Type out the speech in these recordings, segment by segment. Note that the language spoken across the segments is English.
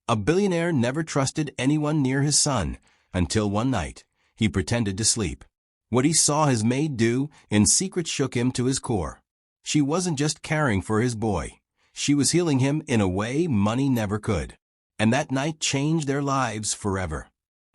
A billionaire never trusted anyone near his son, until one night, he pretended to sleep. What he saw his maid do in secret shook him to his core. She wasn't just caring for his boy. She was healing him in a way money never could. And that night changed their lives forever.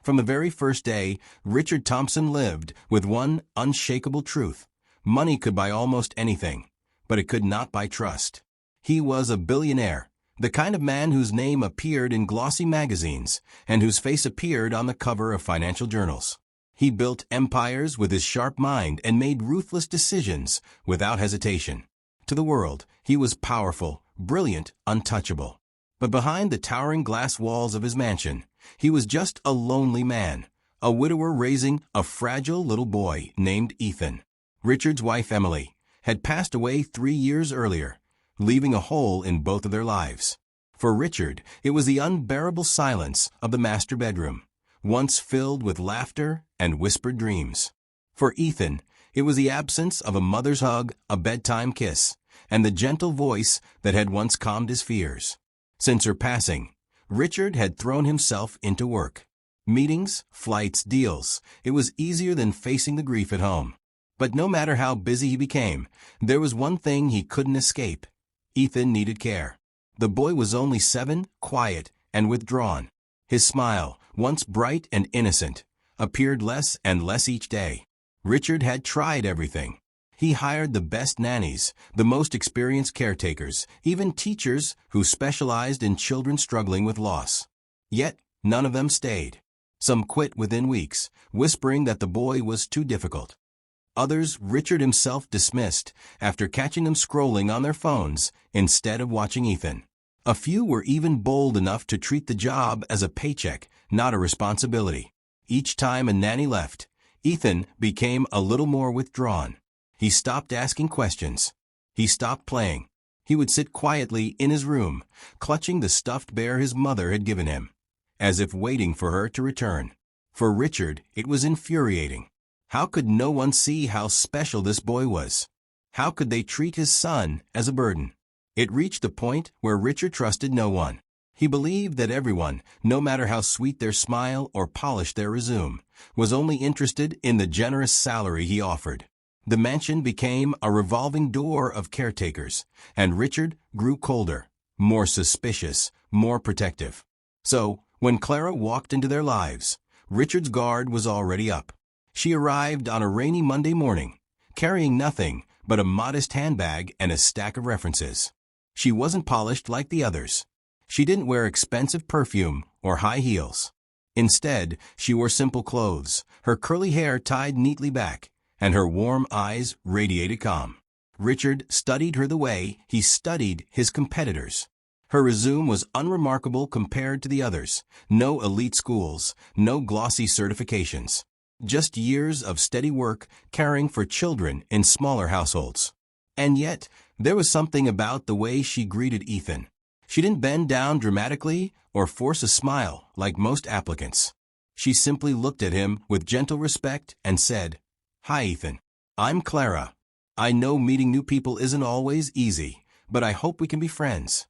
From the very first day, Richard Thompson lived with one unshakable truth. Money could buy almost anything, but it could not buy trust. He was a billionaire, the kind of man whose name appeared in glossy magazines and whose face appeared on the cover of financial journals. He built empires with his sharp mind and made ruthless decisions without hesitation. To the world, he was powerful, brilliant, untouchable. But behind the towering glass walls of his mansion, he was just a lonely man, a widower raising a fragile little boy named Ethan. Richard's wife, Emily, had passed away 3 years earlier, leaving a hole in both of their lives. For Richard, it was the unbearable silence of the master bedroom, once filled with laughter and whispered dreams. For Ethan, it was the absence of a mother's hug, a bedtime kiss, and the gentle voice that had once calmed his fears. Since her passing, Richard had thrown himself into work. Meetings, flights, deals. It was easier than facing the grief at home. But no matter how busy he became, there was one thing he couldn't escape. Ethan needed care. The boy was only 7, quiet, and withdrawn. His smile, once bright and innocent, appeared less and less each day. Richard had tried everything. He hired the best nannies, the most experienced caretakers, even teachers who specialized in children struggling with loss. Yet, none of them stayed. Some quit within weeks, whispering that the boy was too difficult. Others Richard himself dismissed after catching them scrolling on their phones instead of watching Ethan. A few were even bold enough to treat the job as a paycheck, not a responsibility. Each time a nanny left, Ethan became a little more withdrawn. He stopped asking questions. He stopped playing. He would sit quietly in his room, clutching the stuffed bear his mother had given him, as if waiting for her to return. For Richard, it was infuriating. How could no one see how special this boy was? How could they treat his son as a burden? It reached the point where Richard trusted no one. He believed that everyone, no matter how sweet their smile or polished their resume, was only interested in the generous salary he offered. The mansion became a revolving door of caretakers, and Richard grew colder, more suspicious, more protective. So, when Clara walked into their lives, Richard's guard was already up. She arrived on a rainy Monday morning, carrying nothing but a modest handbag and a stack of references. She wasn't polished like the others. She didn't wear expensive perfume or high heels. Instead, she wore simple clothes, her curly hair tied neatly back, and her warm eyes radiated calm. Richard studied her the way he studied his competitors. Her resume was unremarkable compared to the others. No elite schools, no glossy certifications. Just years of steady work caring for children in smaller households. And yet, there was something about the way she greeted Ethan. She didn't bend down dramatically or force a smile like most applicants. She simply looked at him with gentle respect and said, "Hi, Ethan. I'm Clara. I know meeting new people isn't always easy, but I hope we can be friends."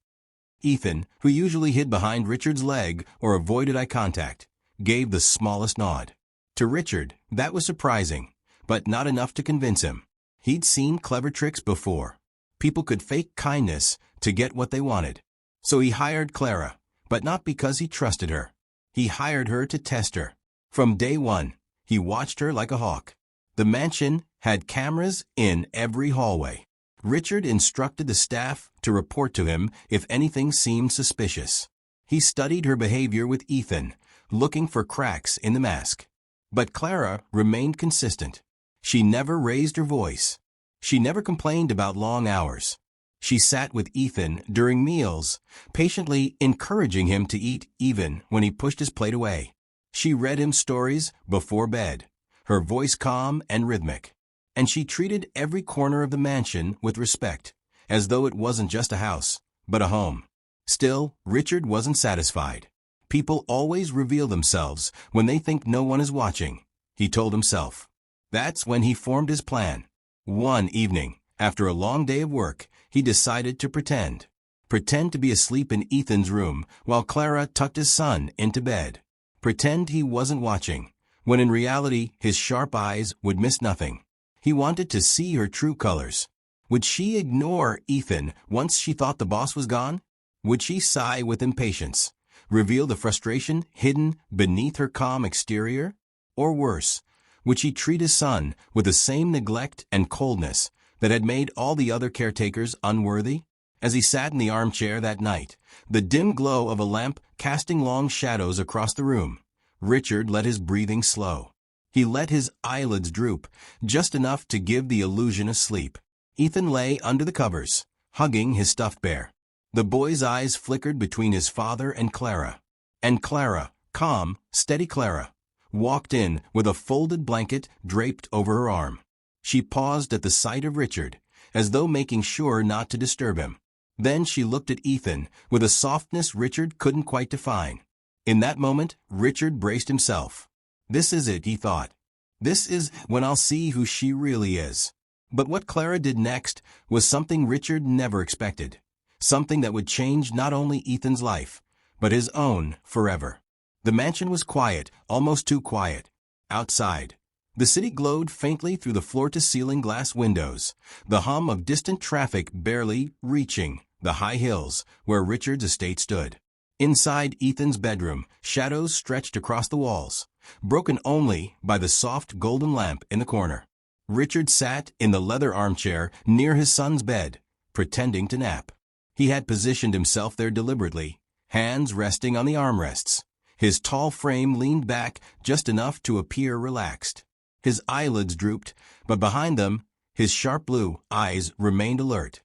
Ethan, who usually hid behind Richard's leg or avoided eye contact, gave the smallest nod. To Richard, that was surprising, but not enough to convince him. He'd seen clever tricks before. People could fake kindness to get what they wanted. So he hired Clara, but not because he trusted her. He hired her to test her. From day one, he watched her like a hawk. The mansion had cameras in every hallway. Richard instructed the staff to report to him if anything seemed suspicious. He studied her behavior with Ethan, looking for cracks in the mask. But Clara remained consistent. She never raised her voice. She never complained about long hours. She sat with Ethan during meals, patiently encouraging him to eat even when he pushed his plate away. She read him stories before bed, her voice calm and rhythmic. And she treated every corner of the mansion with respect, as though it wasn't just a house, but a home. Still, Richard wasn't satisfied. People always reveal themselves when they think no one is watching, he told himself. That's when he formed his plan. One evening, after a long day of work, he decided to pretend. Pretend to be asleep in Ethan's room while Clara tucked his son into bed. Pretend he wasn't watching, when in reality his sharp eyes would miss nothing. He wanted to see her true colors. Would she ignore Ethan once she thought the boss was gone? Would she sigh with impatience, reveal the frustration hidden beneath her calm exterior? Or worse, would she treat his son with the same neglect and coldness that had made all the other caretakers unworthy? As he sat in the armchair that night, the dim glow of a lamp casting long shadows across the room, Richard let his breathing slow. He let his eyelids droop, just enough to give the illusion of sleep. Ethan lay under the covers, hugging his stuffed bear. The boy's eyes flickered between his father and Clara. And Clara, calm, steady Clara, walked in with a folded blanket draped over her arm. She paused at the sight of Richard, as though making sure not to disturb him. Then she looked at Ethan with a softness Richard couldn't quite define. In that moment, Richard braced himself. This is it, he thought. This is when I'll see who she really is. But what Clara did next was something Richard never expected. Something that would change not only Ethan's life, but his own forever. The mansion was quiet, almost too quiet. Outside, the city glowed faintly through the floor-to-ceiling glass windows, the hum of distant traffic barely reaching the high hills where Richard's estate stood. Inside Ethan's bedroom, shadows stretched across the walls, broken only by the soft golden lamp in the corner. Richard sat in the leather armchair near his son's bed, pretending to nap. He had positioned himself there deliberately, hands resting on the armrests. His tall frame leaned back just enough to appear relaxed. His eyelids drooped, but behind them, his sharp blue eyes remained alert.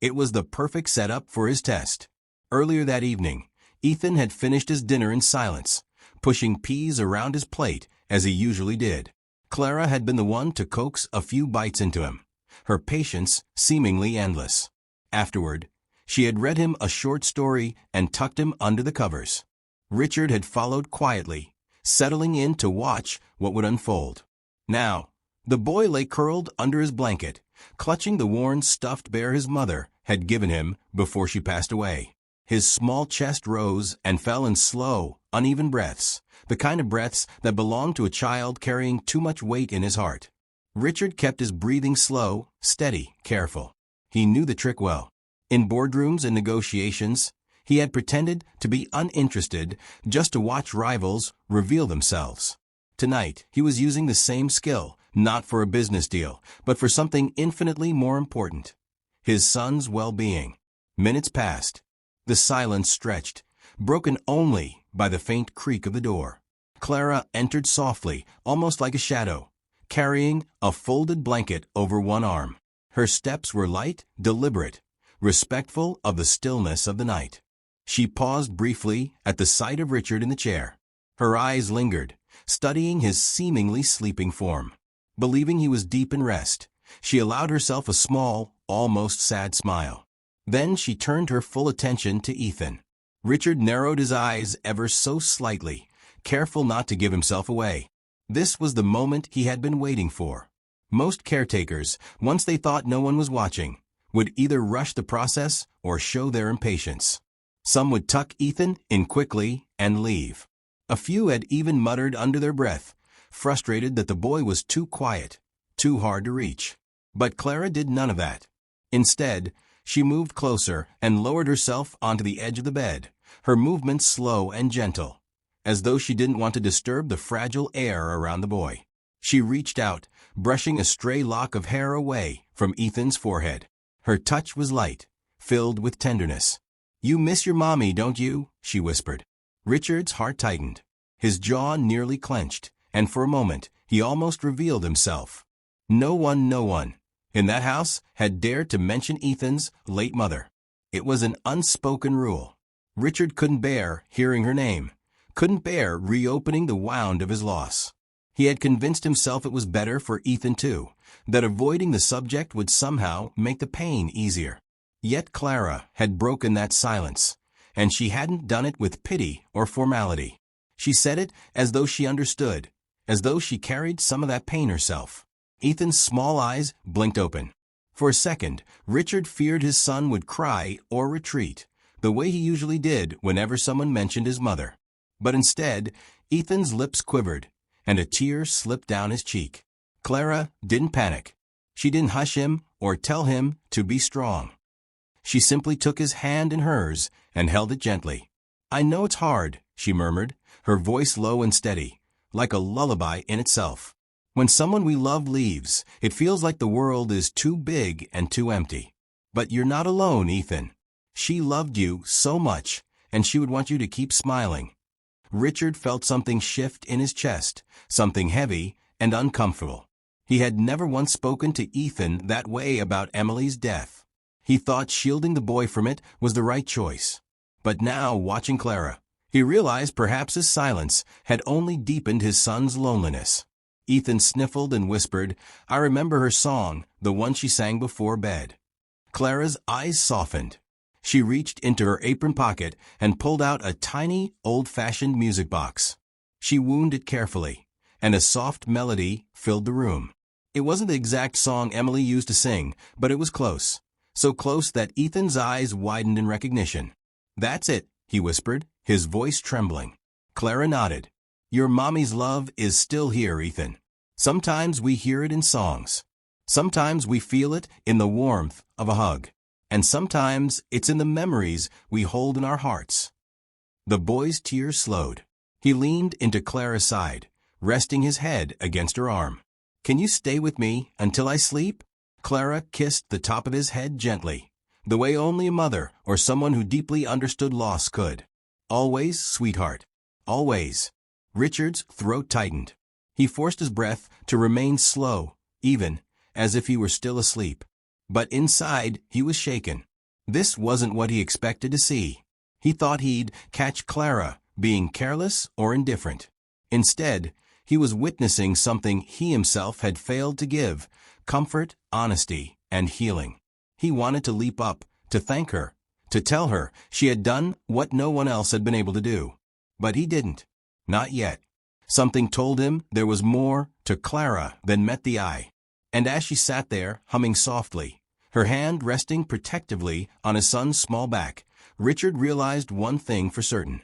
It was the perfect setup for his test. Earlier that evening, Ethan had finished his dinner in silence, pushing peas around his plate as he usually did. Clara had been the one to coax a few bites into him, her patience seemingly endless. Afterward, she had read him a short story and tucked him under the covers. Richard had followed quietly, settling in to watch what would unfold. Now, the boy lay curled under his blanket, clutching the worn stuffed bear his mother had given him before she passed away. His small chest rose and fell in slow, uneven breaths, the kind of breaths that belong to a child carrying too much weight in his heart. Richard kept his breathing slow, steady, careful. He knew the trick well. In boardrooms and negotiations, he had pretended to be uninterested just to watch rivals reveal themselves. Tonight, he was using the same skill, not for a business deal, but for something infinitely more important: his son's well-being. Minutes passed. The silence stretched, broken only by the faint creak of the door. Clara entered softly, almost like a shadow, carrying a folded blanket over one arm. Her steps were light, deliberate, respectful of the stillness of the night. She paused briefly at the sight of Richard in the chair. Her eyes lingered, studying his seemingly sleeping form. Believing he was deep in rest, she allowed herself a small, almost sad smile. Then she turned her full attention to Ethan. Richard narrowed his eyes ever so slightly, careful not to give himself away. This was the moment he had been waiting for. Most caretakers, once they thought no one was watching, would either rush the process or show their impatience. Some would tuck Ethan in quickly and leave. A few had even muttered under their breath, frustrated that the boy was too quiet, too hard to reach. But Clara did none of that. Instead, she moved closer and lowered herself onto the edge of the bed, her movements slow and gentle, as though she didn't want to disturb the fragile air around the boy. She reached out, brushing a stray lock of hair away from Ethan's forehead. Her touch was light, filled with tenderness. "You miss your mommy, don't you?" she whispered. Richard's heart tightened. His jaw nearly clenched, and for a moment he almost revealed himself. No one, in that house had dared to mention Ethan's late mother. It was an unspoken rule. Richard couldn't bear hearing her name, couldn't bear reopening the wound of his loss. He had convinced himself it was better for Ethan too, that avoiding the subject would somehow make the pain easier. Yet Clara had broken that silence, and she hadn't done it with pity or formality. She said it as though she understood, as though she carried some of that pain herself. Ethan's small eyes blinked open. For a second, Richard feared his son would cry or retreat, the way he usually did whenever someone mentioned his mother. But instead, Ethan's lips quivered, and a tear slipped down his cheek. Clara didn't panic. She didn't hush him or tell him to be strong. She simply took his hand in hers and held it gently. "I know it's hard," she murmured, her voice low and steady, like a lullaby in itself. "When someone we love leaves, it feels like the world is too big and too empty. But you're not alone, Ethan. She loved you so much, and she would want you to keep smiling." Richard felt something shift in his chest, something heavy and uncomfortable. He had never once spoken to Ethan that way about Emily's death. He thought shielding the boy from it was the right choice. But now, watching Clara, he realized perhaps his silence had only deepened his son's loneliness. Ethan sniffled and whispered, "I remember her song, the one she sang before bed." Clara's eyes softened. She reached into her apron pocket and pulled out a tiny, old-fashioned music box. She wound it carefully, and a soft melody filled the room. It wasn't the exact song Emily used to sing, but it was close. So close that Ethan's eyes widened in recognition. "That's it," he whispered, his voice trembling. Clara nodded. "Your mommy's love is still here, Ethan. Sometimes we hear it in songs. Sometimes we feel it in the warmth of a hug. And sometimes it's in the memories we hold in our hearts." The boy's tears slowed. He leaned into Clara's side, resting his head against her arm. "Can you stay with me until I sleep?" Clara kissed the top of his head gently, the way only a mother or someone who deeply understood loss could. "Always, sweetheart. Always." Richard's throat tightened. He forced his breath to remain slow, even, as if he were still asleep. But inside, he was shaken. This wasn't what he expected to see. He thought he'd catch Clara being careless or indifferent. Instead, he was witnessing something he himself had failed to give: comfort, honesty, and healing. He wanted to leap up, to thank her, to tell her she had done what no one else had been able to do. But he didn't. Not yet. Something told him there was more to Clara than met the eye. And as she sat there, humming softly, her hand resting protectively on his son's small back, Richard realized one thing for certain.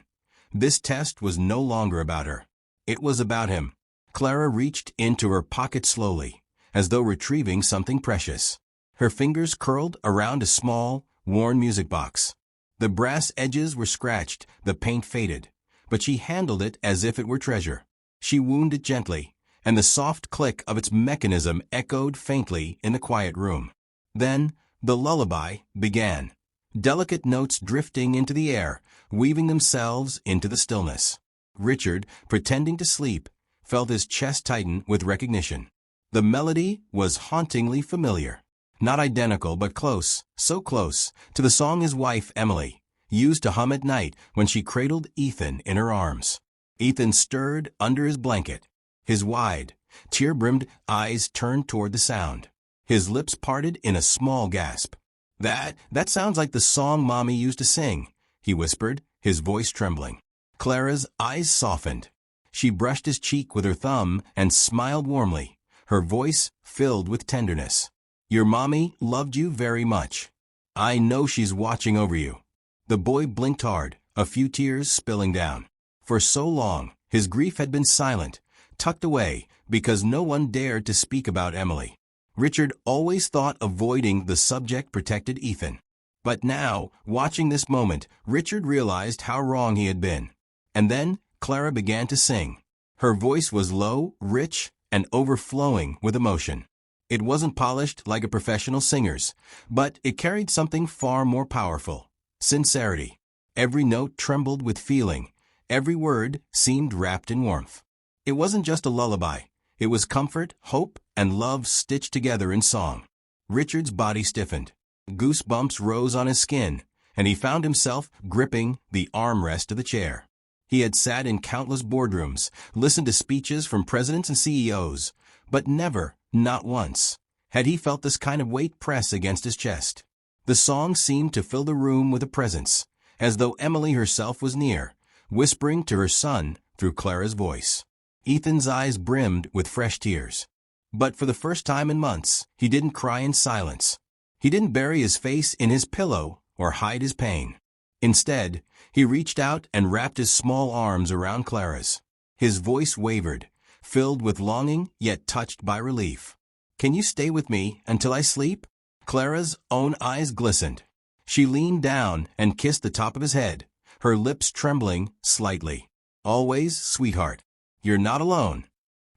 This test was no longer about her. It was about him. Clara reached into her pocket slowly, as though retrieving something precious. Her fingers curled around a small, worn music box. The brass edges were scratched, the paint faded, but she handled it as if it were treasure. She wound it gently, and the soft click of its mechanism echoed faintly in the quiet room. Then the lullaby began, delicate notes drifting into the air, weaving themselves into the stillness. Richard, pretending to sleep, felt his chest tighten with recognition. The melody was hauntingly familiar. Not identical, but close, so close, to the song his wife, Emily, used to hum at night when she cradled Ethan in her arms. Ethan stirred under his blanket, his wide, tear-brimmed eyes turned toward the sound. His lips parted in a small gasp. That sounds like the song Mommy used to sing," he whispered, his voice trembling. Clara's eyes softened. She brushed his cheek with her thumb and smiled warmly, her voice filled with tenderness. "Your mommy loved you very much. I know she's watching over you." The boy blinked hard, a few tears spilling down. For so long, his grief had been silent, tucked away, because no one dared to speak about Emily. Richard always thought avoiding the subject protected Ethan. But now, watching this moment, Richard realized how wrong he had been. And then Clara began to sing. Her voice was low, rich, and overflowing with emotion. It wasn't polished like a professional singer's, but it carried something far more powerful: sincerity. Every note trembled with feeling. Every word seemed wrapped in warmth. It wasn't just a lullaby. It was comfort, hope, and love stitched together in song. Richard's body stiffened. Goosebumps rose on his skin, and he found himself gripping the armrest of the chair. He had sat in countless boardrooms, listened to speeches from presidents and CEOs, but never, not once, had he felt this kind of weight press against his chest. The song seemed to fill the room with a presence, as though Emily herself was near, whispering to her son through Clara's voice. Ethan's eyes brimmed with fresh tears. But for the first time in months, he didn't cry in silence. He didn't bury his face in his pillow or hide his pain. Instead, he reached out and wrapped his small arms around Clara's. His voice wavered, filled with longing yet touched by relief. "Can you stay with me until I sleep?" Clara's own eyes glistened. She leaned down and kissed the top of his head, her lips trembling slightly. "Always, sweetheart. You're not alone."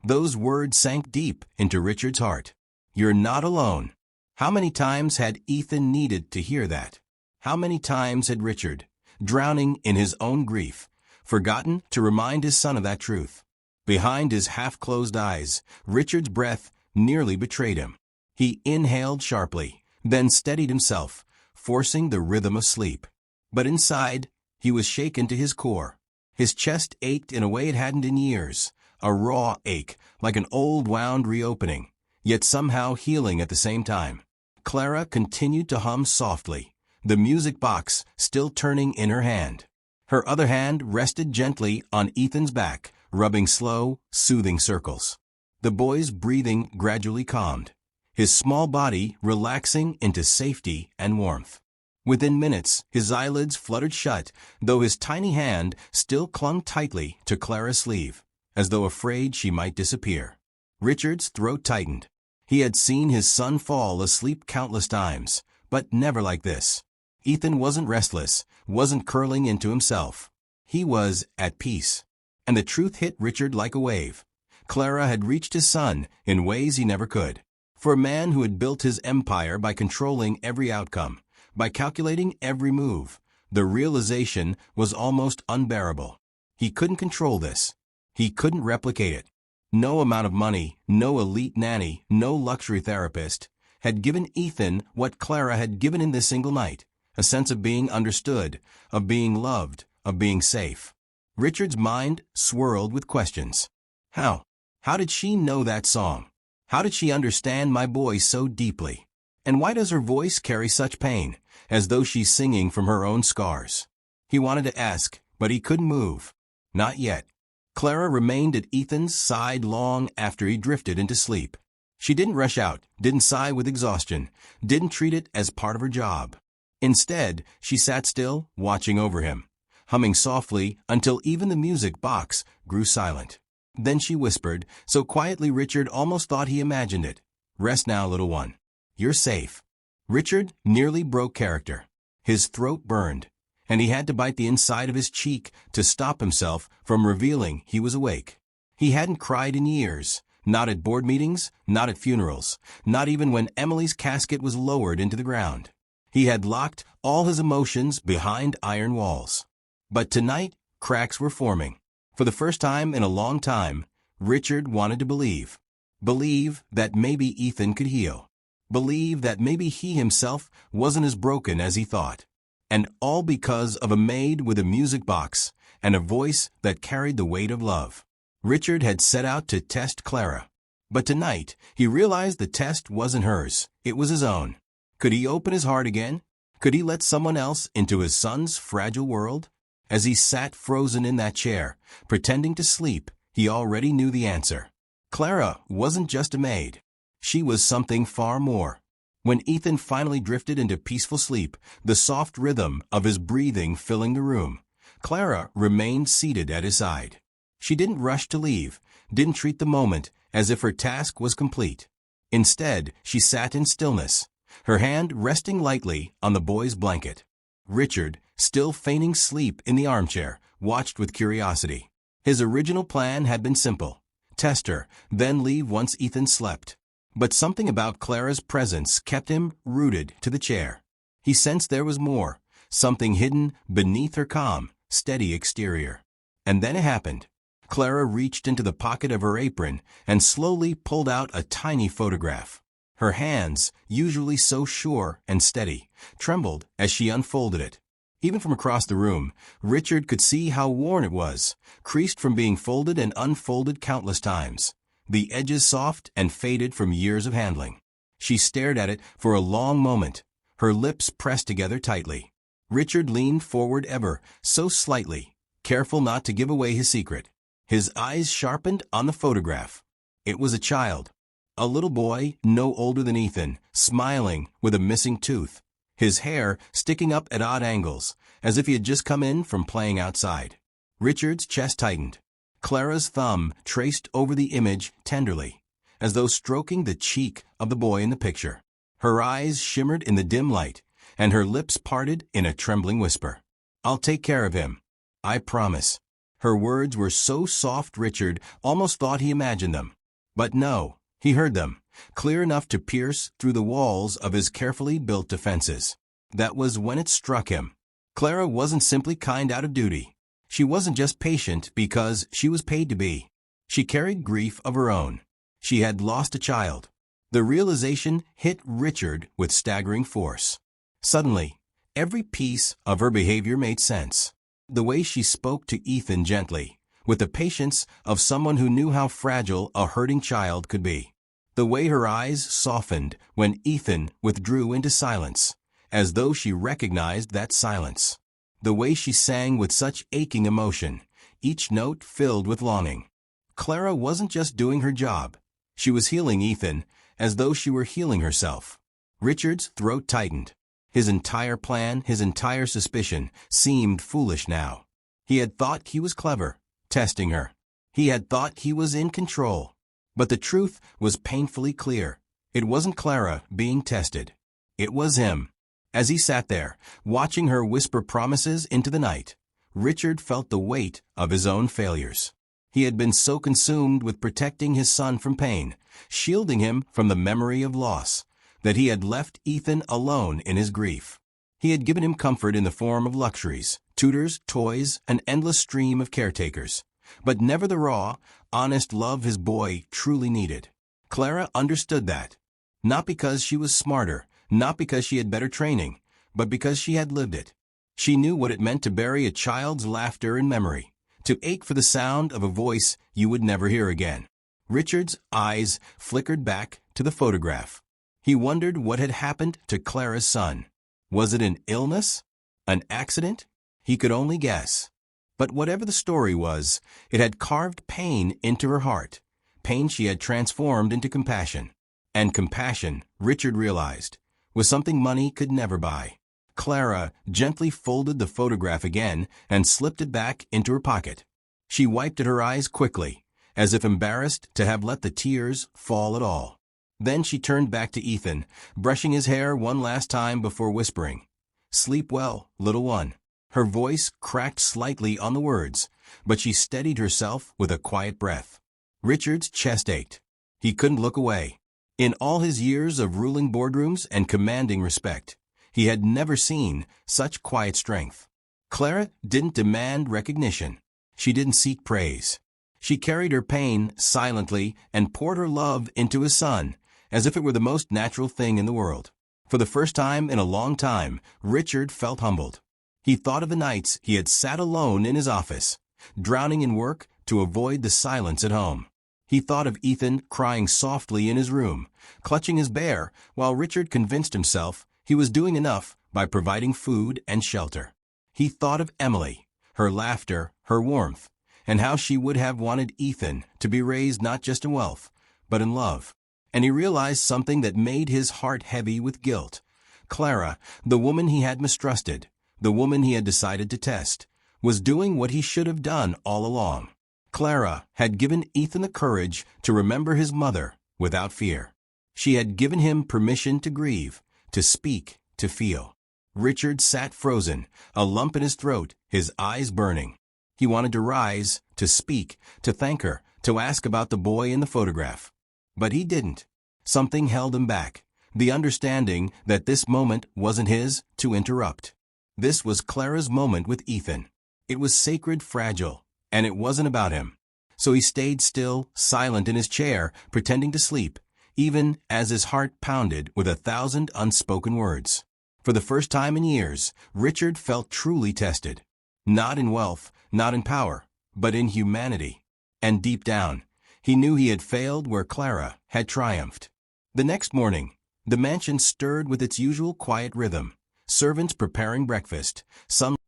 Those words sank deep into Richard's heart. "You're not alone." How many times had Ethan needed to hear that? How many times had Richard, drowning in his own grief, forgotten to remind his son of that truth? Behind his half-closed eyes, Richard's breath nearly betrayed him. He inhaled sharply, then steadied himself, forcing the rhythm of sleep. But inside, he was shaken to his core. His chest ached in a way it hadn't in years, a raw ache, like an old wound reopening, yet somehow healing at the same time. Clara continued to hum softly, the music box still turning in her hand. Her other hand rested gently on Ethan's back, rubbing slow, soothing circles. The boy's breathing gradually calmed, his small body relaxing into safety and warmth. Within minutes, his eyelids fluttered shut, though his tiny hand still clung tightly to Clara's sleeve, as though afraid she might disappear. Richard's throat tightened. He had seen his son fall asleep countless times, but never like this. Ethan wasn't restless, wasn't curling into himself. He was at peace. And the truth hit Richard like a wave. Clara had reached his son in ways he never could. For a man who had built his empire by controlling every outcome, by calculating every move, the realization was almost unbearable. He couldn't control this. He couldn't replicate it. No amount of money, no elite nanny, no luxury therapist had given Ethan what Clara had given in this single night, a sense of being understood, of being loved, of being safe. Richard's mind swirled with questions. How? How did she know that song? How did she understand my boy so deeply? And why does her voice carry such pain, as though she's singing from her own scars? He wanted to ask, but he couldn't move. Not yet. Clara remained at Ethan's side long after he drifted into sleep. She didn't rush out, didn't sigh with exhaustion, didn't treat it as part of her job. Instead, she sat still, watching over him, humming softly until even the music box grew silent. Then she whispered, so quietly Richard almost thought he imagined it. "Rest now, little one. You're safe." Richard nearly broke character. His throat burned, and he had to bite the inside of his cheek to stop himself from revealing he was awake. He hadn't cried in years, not at board meetings, not at funerals, not even when Emily's casket was lowered into the ground. He had locked all his emotions behind iron walls. But tonight, cracks were forming. For the first time in a long time, Richard wanted to believe. Believe that maybe Ethan could heal. Believe that maybe he himself wasn't as broken as he thought. And all because of a maid with a music box and a voice that carried the weight of love. Richard had set out to test Clara. But tonight, he realized the test wasn't hers, it was his own. Could he open his heart again? Could he let someone else into his son's fragile world? As he sat frozen in that chair, pretending to sleep, he already knew the answer. Clara wasn't just a maid. She was something far more. When Ethan finally drifted into peaceful sleep, the soft rhythm of his breathing filling the room, Clara remained seated at his side. She didn't rush to leave, didn't treat the moment as if her task was complete. Instead, she sat in stillness, her hand resting lightly on the boy's blanket. Richard, still feigning sleep in the armchair, watched with curiosity. His original plan had been simple: test her, then leave once Ethan slept. But something about Clara's presence kept him rooted to the chair. He sensed there was more, something hidden beneath her calm, steady exterior. And then it happened. Clara reached into the pocket of her apron and slowly pulled out a tiny photograph. Her hands, usually so sure and steady, trembled as she unfolded it. Even from across the room, Richard could see how worn it was, creased from being folded and unfolded countless times, the edges soft and faded from years of handling. She stared at it for a long moment, her lips pressed together tightly. Richard leaned forward ever so slightly, careful not to give away his secret. His eyes sharpened on the photograph. It was a child. A little boy, no older than Ethan, smiling with a missing tooth. his hair sticking up at odd angles, as if he had just come in from playing outside. Richard's chest tightened. Clara's thumb traced over the image tenderly, as though stroking the cheek of the boy in the picture. Her eyes shimmered in the dim light, and her lips parted in a trembling whisper. "I'll take care of him. I promise." Her words were so soft Richard almost thought he imagined them. But no, he heard them, clear enough to pierce through the walls of his carefully built defenses. That was when it struck him. Clara wasn't simply kind out of duty. She wasn't just patient because she was paid to be. She carried grief of her own. She had lost a child. The realization hit Richard with staggering force. Suddenly, every piece of her behavior made sense. The way she spoke to Ethan gently, with the patience of someone who knew how fragile a hurting child could be. The way her eyes softened when Ethan withdrew into silence, as though she recognized that silence. The way she sang with such aching emotion, each note filled with longing. Clara wasn't just doing her job. She was healing Ethan, as though she were healing herself. Richard's throat tightened. His entire plan, his entire suspicion, seemed foolish now. He had thought he was clever, testing her. He had thought he was in control. But the truth was painfully clear. It wasn't Clara being tested. It was him. As he sat there, watching her whisper promises into the night, Richard felt the weight of his own failures. He had been so consumed with protecting his son from pain, shielding him from the memory of loss, that he had left Ethan alone in his grief. He had given him comfort in the form of luxuries, tutors, toys, an endless stream of caretakers, but never the raw, honest love his boy truly needed. Clara understood that, not because she was smarter, not because she had better training, but because she had lived it. She knew what it meant to bury a child's laughter in memory, to ache for the sound of a voice you would never hear again. Richard's eyes flickered back to the photograph. He wondered what had happened to Clara's son. Was it an illness? An accident? He could only guess. But whatever the story was, it had carved pain into her heart, pain she had transformed into compassion. And compassion, Richard realized, was something money could never buy. Clara gently folded the photograph again and slipped it back into her pocket. She wiped at her eyes quickly, as if embarrassed to have let the tears fall at all. Then she turned back to Ethan, brushing his hair one last time before whispering, "Sleep well, little one." Her voice cracked slightly on the words, but she steadied herself with a quiet breath. Richard's chest ached. He couldn't look away. In all his years of ruling boardrooms and commanding respect, he had never seen such quiet strength. Clara didn't demand recognition. She didn't seek praise. She carried her pain silently and poured her love into his son, as if it were the most natural thing in the world. For the first time in a long time, Richard felt humbled. He thought of the nights he had sat alone in his office, drowning in work to avoid the silence at home. He thought of Ethan crying softly in his room, clutching his bear, while Richard convinced himself he was doing enough by providing food and shelter. He thought of Emily, her laughter, her warmth, and how she would have wanted Ethan to be raised not just in wealth, but in love. And he realized something that made his heart heavy with guilt. Clara, the woman he had mistrusted, the woman he had decided to test, was doing what he should have done all along. Clara had given Ethan the courage to remember his mother without fear. She had given him permission to grieve, to speak, to feel. Richard sat frozen, a lump in his throat, his eyes burning. He wanted to rise, to speak, to thank her, to ask about the boy in the photograph. But he didn't. Something held him back, the understanding that this moment wasn't his to interrupt. This was Clara's moment with Ethan. It was sacred, fragile, and it wasn't about him. So he stayed still, silent in his chair, pretending to sleep, even as his heart pounded with 1,000 unspoken words. For the first time in years, Richard felt truly tested. Not in wealth, not in power, but in humanity. And deep down, he knew he had failed where Clara had triumphed. The next morning, the mansion stirred with its usual quiet rhythm. Servants preparing breakfast.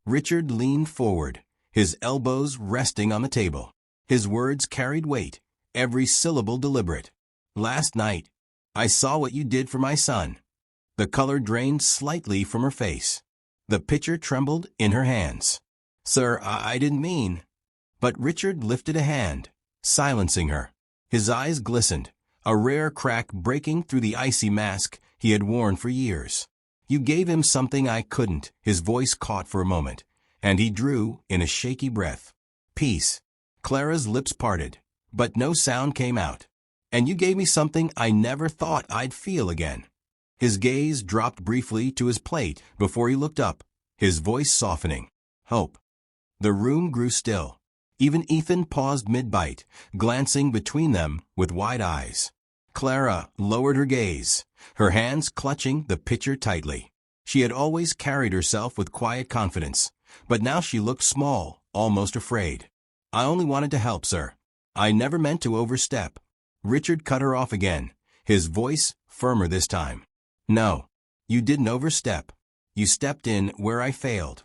Richard leaned forward, his elbows resting on the table. His words carried weight, every syllable deliberate. "Last night, I saw what you did for my son. The color drained slightly from her face. The pitcher trembled in her hands. "Sir, I didn't mean." But Richard lifted a hand, silencing her. His eyes glistened, a rare crack breaking through the icy mask he had worn for years. "You gave him something I couldn't." His voice caught for a moment, and he drew in a shaky breath. "Peace." Clara's lips parted, but no sound came out. "And you gave me something I never thought I'd feel again." His gaze dropped briefly to his plate before he looked up, his voice softening. "Hope." The room grew still. Even Ethan paused mid-bite, glancing between them with wide eyes. Clara lowered her gaze, her hands clutching the pitcher tightly. She had always carried herself with quiet confidence, but now she looked small, almost afraid. "I only wanted to help, sir. I never meant to overstep." Richard cut her off again, his voice firmer this time. "No, you didn't overstep. You stepped in where I failed."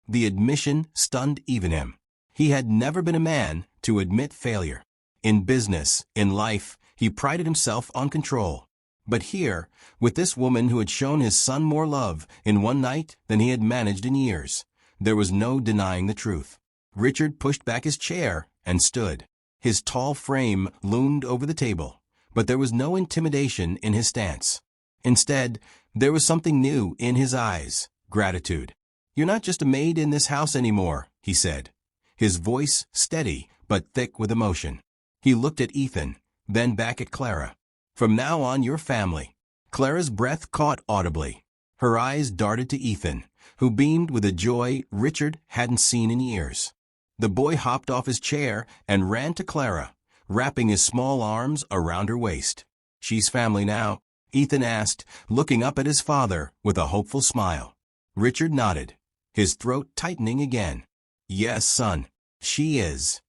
The admission stunned even him. He had never been a man to admit failure. In business, in life, he prided himself on control. But here, with this woman who had shown his son more love in one night than he had managed in years, there was no denying the truth. Richard pushed back his chair and stood. His tall frame loomed over the table, but there was no intimidation in his stance. Instead, there was something new in his eyes, gratitude. "You're not just a maid in this house anymore," he said, his voice steady but thick with emotion. He looked at Ethan, then back at Clara. "From now on, you're family." Clara's breath caught audibly. Her eyes darted to Ethan, who beamed with a joy Richard hadn't seen in years. The boy hopped off his chair and ran to Clara, wrapping his small arms around her waist. "She's family now?" Ethan asked, looking up at his father with a hopeful smile. Richard nodded, his throat tightening again. "Yes, son, she is."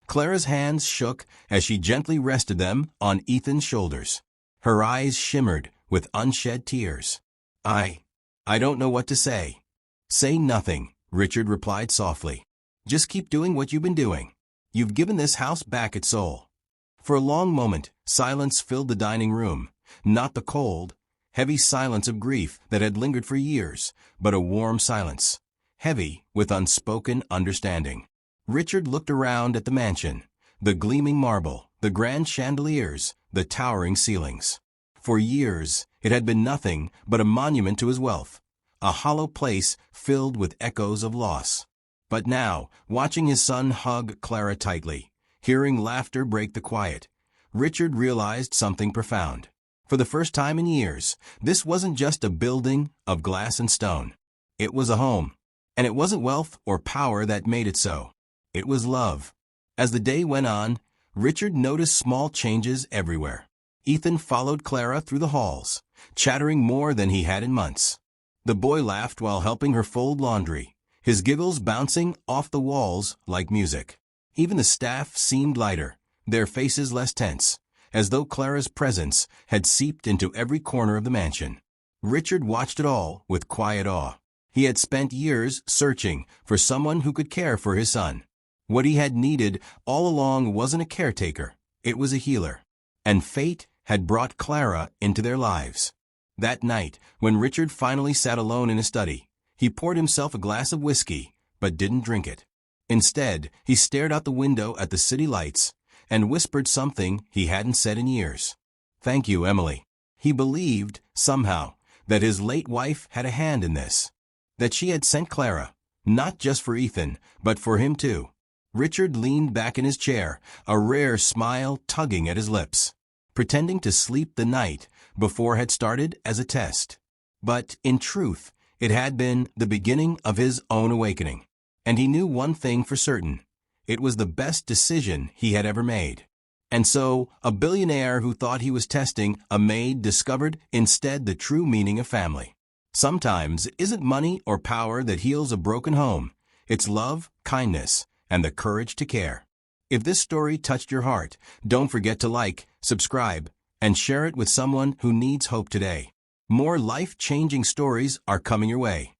Clara's hands shook as she gently rested them on Ethan's shoulders. Her eyes shimmered with unshed tears. I don't know what to say." "Say nothing," Richard replied softly. "Just keep doing what you've been doing. You've given this house back its soul." For a long moment, silence filled the dining room. Not the cold, heavy silence of grief that had lingered for years, but a warm silence, heavy with unspoken understanding. Richard looked around at the mansion, the gleaming marble, the grand chandeliers, the towering ceilings. For years, it had been nothing but a monument to his wealth, a hollow place filled with echoes of loss. But now, watching his son hug Clara tightly, hearing laughter break the quiet, Richard realized something profound. For the first time in years, this wasn't just a building of glass and stone. It was a home. And it wasn't wealth or power that made it so. It was love. As the day went on, Richard noticed small changes everywhere. Ethan followed Clara through the halls, chattering more than he had in months. The boy laughed while helping her fold laundry, his giggles bouncing off the walls like music. Even the staff seemed lighter, their faces less tense, as though Clara's presence had seeped into every corner of the mansion. Richard watched it all with quiet awe. He had spent years searching for someone who could care for his son. What he had needed all along wasn't a caretaker, it was a healer. And fate had brought Clara into their lives. That night, when Richard finally sat alone in his study, he poured himself a glass of whiskey, but didn't drink it. Instead, he stared out the window at the city lights and whispered something he hadn't said in years. "Thank you, Emily." He believed, somehow, that his late wife had a hand in this. That she had sent Clara, not just for Ethan, but for him too. Richard leaned back in his chair, a rare smile tugging at his lips, pretending to sleep the night before had started as a test. But, in truth, it had been the beginning of his own awakening. And he knew one thing for certain. It was the best decision he had ever made. And so, a billionaire who thought he was testing a maid discovered instead the true meaning of family. Sometimes it isn't money or power that heals a broken home. It's love, kindness, and the courage to care. If this story touched your heart, don't forget to like, subscribe, and share it with someone who needs hope today. More life-changing stories are coming your way.